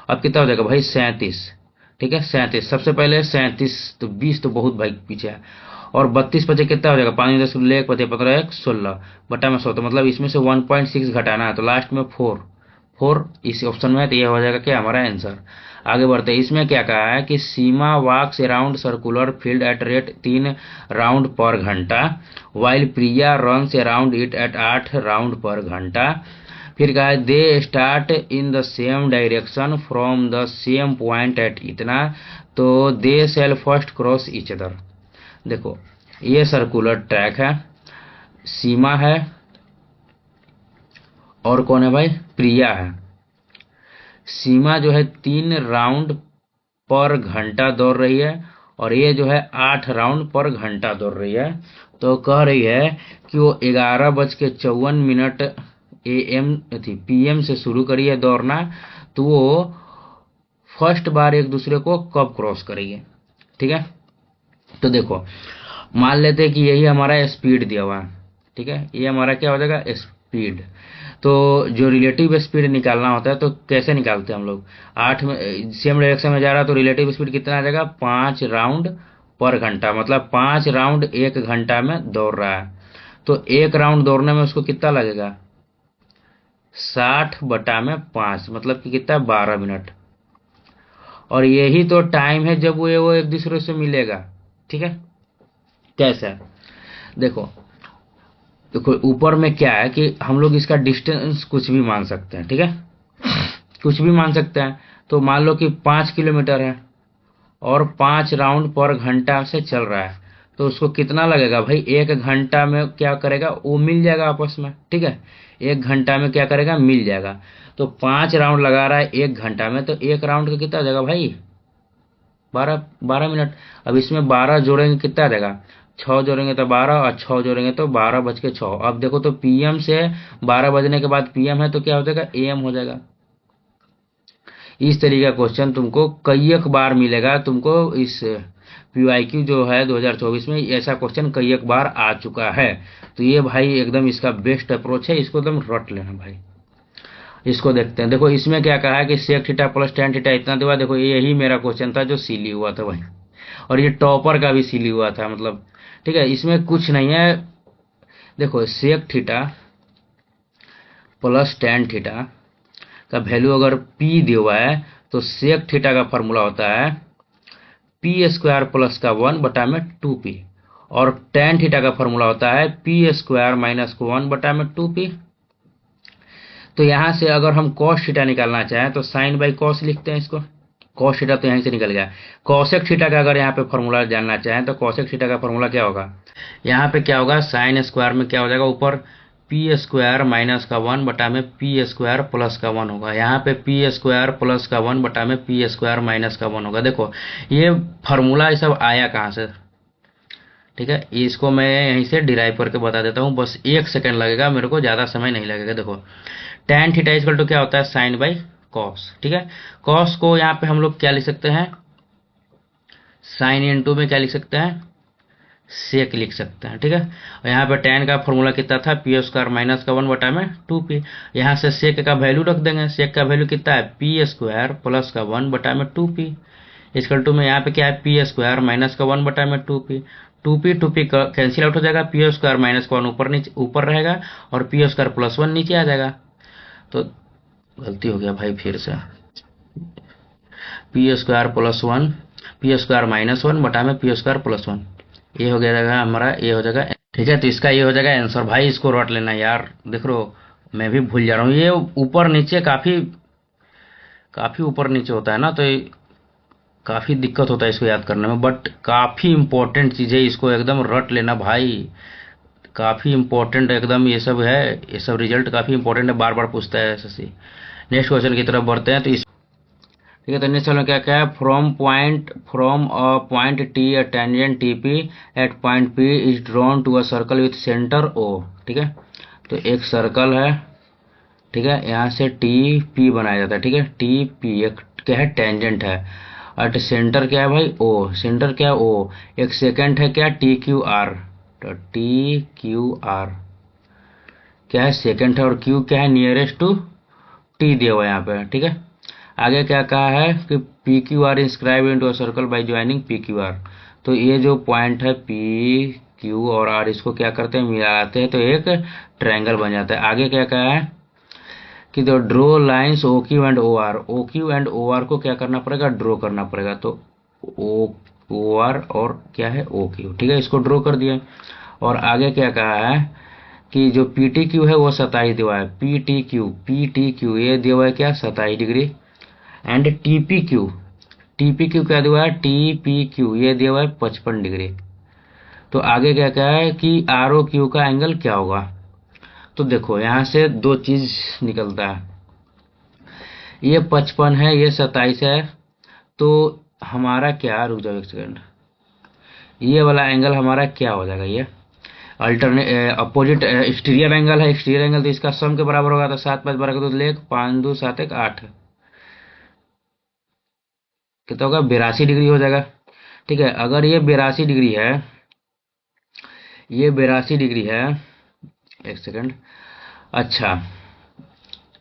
Speaker 1: अब कितना हो जाएगा भाई 37। ठीक है 37, सबसे पहले 37, तो 20 तो बहुत भाई पीछे है, और 32 बचे कितना हो जाएगा 5 10 1 बचे 15 1 16 बटा में 100, तो मतलब इसमें से 1.6 घटाना है, तो लास्ट में 4 इस ऑप्शन में है, तो ये हो जाएगा क्या हमारा आंसर। आगे बढ़ते हैं, इसमें क्या कहा है कि Seema walks around circular field at rate 3 round per घंटा, while Priya runs around it at 8 round per घंटा। फिर कहा है they start in the same direction from the same point at इतना, तो they shall first cross each other. देखो ये circular track है, सीमा है, और कौन है भाई प्रिया है। सीमा जो है 3 राउंड पर घंटा दौड़ रही है, और ये जो है 8 राउंड पर घंटा दौड़ रही है। तो कह रही है कि वो 11:54 AM थी PM से शुरू करी है दौड़ना, तो वो फर्स्ट बार एक दूसरे को कब क्रॉस करेंगे। ठीक है, तो देखो मान लेते हैं कि यही हमारा स्पीड दिया हुआ है। ठीक है, ये हमारा क्या हो जाएगा स्पीड। तो जो रिलेटिव स्पीड निकालना होता है, तो कैसे निकालते हैं हम लोग, 8 में सेम डायरेक्शन में जा रहा है, तो रिलेटिव स्पीड कितना आ जाएगा 5 राउंड पर घंटा, मतलब 5 राउंड 1 घंटा में दौड़ रहा है। तो 1 राउंड दौड़ने में उसको कितना लगेगा 60/5, मतलब कि कितना 12 मिनट। और यही तो टाइम है जब वो एक दूसरे से मिलेगा। ठीक है, कैसा देखो, देखो ऊपर में क्या है कि हम लोग इसका डिस्टेंस कुछ भी मान सकते हैं। ठीक है, कुछ भी मान सकते हैं। तो मान लो कि 5 किलोमीटर है, और 5 राउंड पर घंटा से चल रहा है, तो उसको कितना लगेगा भाई 1 घंटा में क्या करेगा वो मिल जाएगा आपस में। ठीक है, 1 घंटा में क्या करेगा मिल जाएगा। तो 5 राउंड लगा रहा है 1 घंटा में, तो 1 राउंड का कितना आ जाएगा भाई 12 मिनट। अब इसमें 12 जोड़ेंगे कितना आ जाएगा, 6 जोड़ेंगे तो 12, और 6 जोड़ेंगे तो 12:06। अब देखो तो PM से 12 बजने के बाद PM है, तो क्या हो जाएगा AM हो जाएगा। इस तरीके का क्वेश्चन तुमको कई एक बार मिलेगा। तुमको इस PYQ जो है 2024 में ऐसा क्वेश्चन कई एक बार आ चुका है। तो ये भाई एकदम इसका बेस्ट अप्रोच है, इसको एकदम रट लेना भाई। इसको देखते हैं, देखो इसमें क्या कहा है कि sec थीटा + tan थीटा इतना दिया। देखो यही मेरा क्वेश्चन था जो सीली हुआ था भाई, और ये टॉपर का भी सीली हुआ था मतलब। ठीक है, इसमें कुछ नहीं है। देखो sec थीटा + tan थीटा का वैल्यू अगर P दिया हुआ है, तो sec थीटा का फॉर्मूला होता है P² + 1/2P, और tan थीटा का फॉर्मूला होता है P² - 1/2P। तो यहां से अगर हम cos थीटा निकालना चाहें, तो sin/cos लिखते हैं इसको। cos थीटा तो यहीं से निकल गया। cosec थीटा का अगर यहाँ पे फॉर्मूला जानना चाहें, तो cosec थीटा का फॉर्मूला क्या होगा, यहाँ पे क्या होगा sin² में क्या हो जाएगा ऊपर P² - 1/P² + 1 होगा। यहाँ पे P² + 1/P² - 1 होगा। देखो ये फॉर्मूला ये सब आया कहाँ से। ठीक है, इसको मैं यहीं से डिराइव करके बता देता हूँ, बस 1 सेकंड लगेगा, मेरे को ज़्यादा समय नहीं लगेगा। देखो tan थीटा = क्या होता है sin/cos। ठीक है, cos को यहाँ पे हम लोग क्या लिख सकते हैं sin × में क्या लिख सकते हैं sec लिख सकते हैं। ठीक है, और यहाँ पे tan का फॉर्मूला कितना था P² - 1/2P। यहाँ से sec का वैल्यू रख देंगे। sec का वैल्यू कितना है P² + 1/2P = में यहाँ पे क्या है P² - 1/2P। 2P cancel out हो जाएगा, P² - 1 ऊपर रहेगा, और P² + 1 नीचे आ जाएगा। तो गलती हो गया भाई, फिर से P² + 1 पी स्क्वायर -1 बटा में पी स्क्वायर +1, ये हो जाएगा हमारा, ये हो जाएगा। ठीक है, तो इसका ये हो जाएगा आंसर। भाई इसको रट लेना यार, देख लो मैं भी भूल जा रहा हूँ, ये ऊपर नीचे काफी काफी ऊपर नीचे होता है ना, तो काफी दिक्कत होता है इसको याद करने में, बट काफी इंपॉर्टेंट चीज है, इसको एकदम रट लेना भाई, काफी इंपॉर्टेंट एकदम ये सब है, ये सब रिजल्ट काफी इंपॉर्टेंट है, बार बार पूछता है एसएससी। नेक्स्ट क्वेश्चन की तरफ बढ़ते हैं। तो इस ठीक है, तो नेक्स्ट क्वेश्चन क्या क्या है, from a point T a tangent T P at point P is drawn to a circle with centre O. ठीक है, तो एक सर्कल है, ठीक है, यहाँ से टी पी बनाया जाता है। ठीक है, टी पी एक क्या है, टेंजेंट है, और सेंटर क्या है भाई, ओ, सेंटर क्या है, ओ, एक सेकंड है क्या, टी क्यू आर, तो टी क्यू आर क्या है, सेकंड है, और क्यू क्या है, नियरेस्ट टू टी दिया हुआ है यहाँ पे। ठीक है, आगे क्या कहा है कि P Q R inscribe into a circle by joining P Q R, तो ये जो पॉइंट है पी क्यू और आर, इसको क्या करते हैं, मिलाते हैं, तो एक ट्रायंगल बन जाता है। आगे क्या कहा है कि तो draw lines O Q and O R, O Q and O R को क्या करना पड़ेगा, ड्रॉ करना पड़ेगा, तो ओ ओ आर और क्या है, ओ क्यू। ठीक है, इसको ड्रॉ कर दिया। और आगे क्या कहा है कि जो पी टी क्यू है वो 27 दिया है, पी टी क्यू ये दिया हुआ है क्या, 27 degree, and T P Q क्या दिया है, टी पी क्यू ये दिया हुआ है 55 डिग्री। तो आगे क्या कहा है कि आर ओ क्यू का एंगल क्या होगा, तो देखो यहाँ से दो चीज निकलता है, ये 55 है, ये 27 है, तो हमारा क्या, रुक जाओ एक सेकंड, ये वाला एंगल हमारा क्या हो जाएगा, ये अल्टरने अपोजिट एक्सटीरियर एंगल है, एक्सटीरियर एंगल, तो इसका सम के बराबर होगा, तो 7 5 12 2 लेख 5 2 7 1 8, कितना होगा, 82 डिग्री हो जाएगा। ठीक है, अगर ये 82 डिग्री है, ये 82 डिग्री है, एक सेकंड, अच्छा,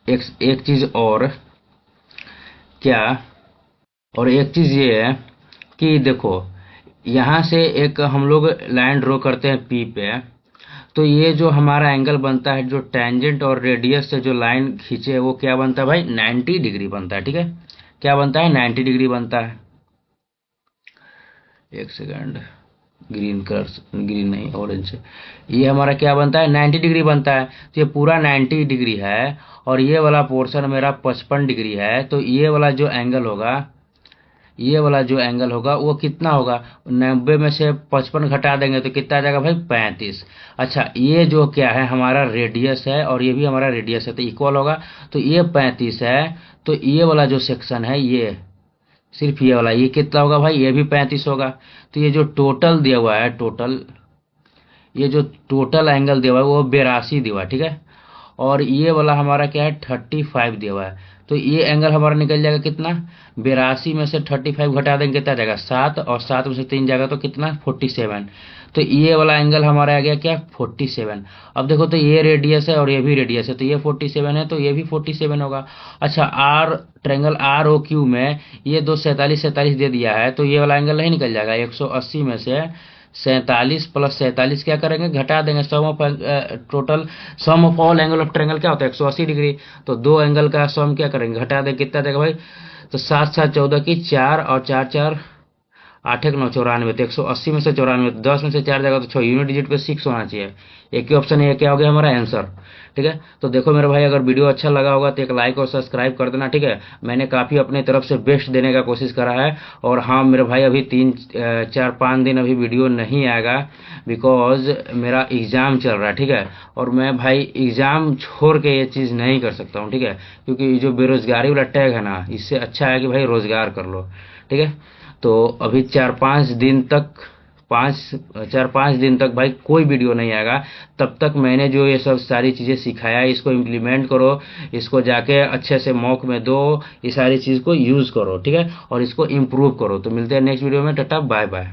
Speaker 1: एक चीज और क्या, और एक चीज ये है कि देखो यहाँ से एक हम लोग लाइन ड्रॉ करते हैं पी पे, तो ये जो हमारा एंगल बनता है, जो टेंजेंट और रेडियस से जो लाइन खींचे है, वो क्या बनता है भाई, 90 डिग्री बनता है। ठीक है, क्या बनता है, 90 डिग्री बनता है। एक सेकंड, ग्रीन कलर, ग्रीन नहीं ऑरेंज से, ये हमारा क्या बनता है, 90 डिग्री बनता है, तो ये पूरा 90 डिग्री है, और ये वाला पोर्शन मेरा 55 डिग्री है, तो ये वाला जो एंगल होगा, ये वाला जो एंगल होगा वो कितना होगा, 90 में से 55 घटा देंगे तो कितना आ जाएगा भाई, 35। अच्छा, ये जो क्या है हमारा रेडियस है, और ये भी हमारा रेडियस है, तो इक्वल होगा, तो ये 35 है, तो ये वाला जो सेक्शन है, ये सिर्फ ये वाला, ये कितना होगा भाई, ये भी 35 होगा। तो ये जो टोटल दिया हुआ है, टोटल, ये जो टोटल एंगल दिया हुआ है वो 82 दिया हुआ है। ठीक है, और ये वाला हमारा क्या है, 35 दिया हुआ है, तो ये एंगल हमारा निकल जाएगा कितना, 82 में से 35 घटा देंगे कितना जाएगा, 7, और 7 में से 3 जाएगा तो कितना, 47। तो ये वाला एंगल हमारा आ गया क्या, 47। अब देखो, तो ये रेडियस है और ये भी रेडियस है, तो ये 47 है, तो ये भी 47 होगा। अच्छा, R triangle R O Q में ये दो 47 47 दे दिया है, तो ये वाला एंगल नहीं निकल जाएगा, 180 में से 47 प्लस 47 क्या करेंगे, घटा देंगे, sum of total sum of all angle of triangle क्या होता है, 180 डिग्री, तो दो एंगल का सम क्या करेंगे, घटा देंगे, कितना देगा भाई, तो 7 7 14 की 4, और 4 4 8 1 9 94, तो 180 में से 94, 10 में से 4 जाएगा तो 6, यूनिट डिजिट पे 6 होना चाहिए। एक ही ऑप्शन है, ये क्या हो गया हमारा आंसर। ठीक है, तो देखो मेरे भाई, अगर वीडियो अच्छा लगा होगा तो एक लाइक और सब्सक्राइब कर देना। ठीक है, मैंने काफ़ी अपने तरफ से बेस्ट देने का कोशिश करा है, और हाँ मेरे भाई, अभी 3 4 5 दिन अभी वीडियो नहीं आएगा, बिकॉज मेरा एग्ज़ाम चल रहा है। ठीक है, और मैं भाई एग्ज़ाम छोड़ के ये चीज़ नहीं कर सकता हूँ। ठीक है, क्योंकि जो बेरोजगारी वाला टैग है ना, इससे अच्छा है कि भाई रोजगार कर लो। ठीक है, तो अभी 4 5 दिन तक भाई कोई वीडियो नहीं आएगा, तब तक मैंने जो ये सब सारी चीज़ें सिखाया है, इसको इम्प्लीमेंट करो, इसको जाके अच्छे से मॉक में दो, ये सारी चीज़ को यूज़ करो। ठीक है, और इसको इम्प्रूव करो। तो मिलते हैं नेक्स्ट वीडियो में, टाटा बाय बाय।